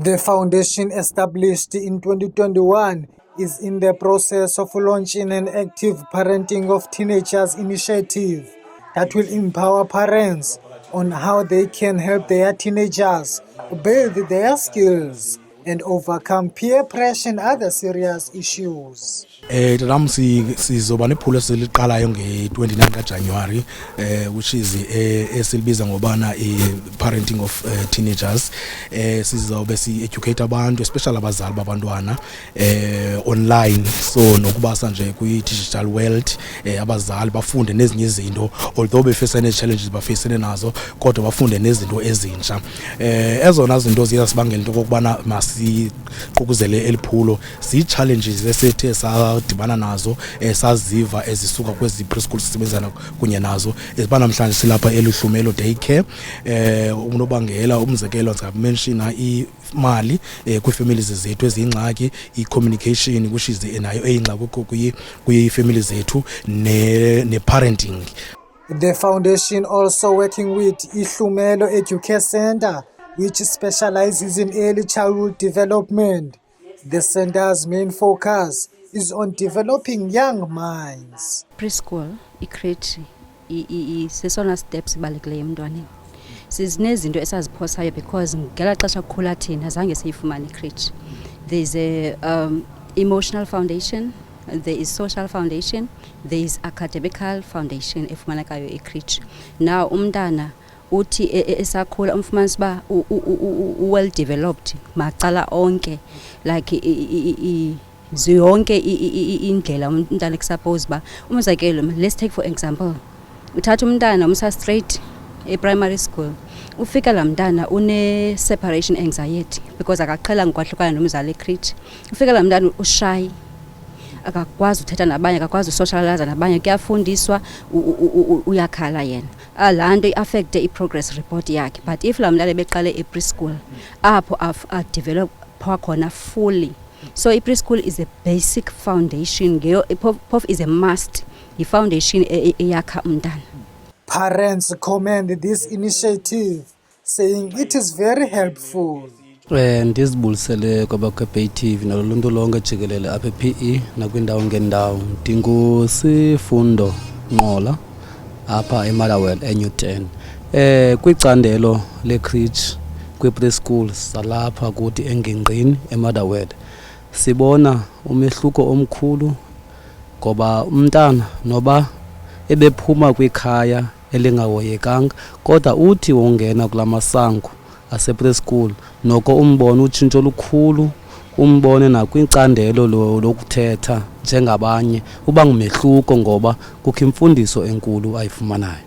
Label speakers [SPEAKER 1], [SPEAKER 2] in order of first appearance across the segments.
[SPEAKER 1] The foundation, established in 2021, is in the process of launching an active parenting of teenagers initiative that will empower parents on how they can help their teenagers build their skills and overcome peer pressure and other serious issues.
[SPEAKER 2] Lam sizoba nephulo esiliqalayo nge-29 kaJanuwari, which is esilibiza ngobana parenting of teenagers. Sizobe si-educate abantu, especially abazali babantwana online, so nokubasa nje kwi-digital world, abazali bafunde nezinye izinto, although befese ne-challenges bafesene nazo, kodwa bafunde nezinto ezintsha. Ezona zinto ziyasibangela into okubana masiqukuzele eliphulo zi-challenges esethe dibana nazo, saziva ezisuka kwezi preschool sisebenzana kunye nazo, esiba namhlanje silapha eluhlumelo daycare. Unobangela umzekelo ngamenshina imali kwi-families zethu eziyingxaki, i-communication which is nayo eyingxaki kwi-families zethu, ne-parenting.
[SPEAKER 1] The foundation also working with Ihlumelo Educare Center, which specializes in early childhood development. The center's main focus is on developing young minds.
[SPEAKER 3] Preschool, i-crèche, sesona steps ibalulekileyo emntwaneni. Sizinezinto esaziphosayo because ngela xesha kukhula thina azange siyifumane i-crèche. There is a emotional foundation, there is social foundation, there is academical foundation efumanekayo i-crèche. Now umntana uthi esakhula umfumanisa uba well developed macala onke, like ziyonke indlela umntana kusuppose uba umzekelo, let's take for example, uthatha umntana umsa straight e-primary school, ufika la mntana une-separation anxiety because akaqhelanga ukwahlukana nomzali e-crèche. Ufika la mntana ushy, akakwazi uthetha nabanye, akakwazi usocialize nabanye, kuyafundiswa uyakhala yena. Laa nto i-affecte i-progress report yakhe. But if la mntana beqale e-preschool, apho adevelop khona fully. So i-preschool is a basic foundation, phofu is a must, i-foundation eyakha umntana.
[SPEAKER 1] Parents commend this initiative, saying it is very helpful.
[SPEAKER 4] Ndizibulisele kwabakwa-Bay TV naloluntu lonke jikelele apha e-PE nakwindawo ngendawo. NdinguSifundo Nqola apha eMotherwell eNewton. Kwicandelo le-crèche kwi-preschool salapha kuthi engingqini eMotherwell sibona umehluko omkhulu, ngoba umntana noba ebephuma kwikhaya elingahoyekanga kodwa uthi wongena kula masango ase-preschool noko umbone utshintsho lukhulu, umbone nakwicandelo lokuthetha njengabanye, uba ngumehluko ngoba kukho imfundiso enkulu ayifumanayo.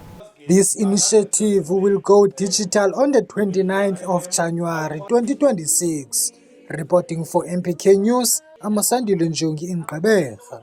[SPEAKER 1] This initiative will go digital on the 29th of January 2026. Reporting for MPK News, Amasandile Njongi in Gqeberha.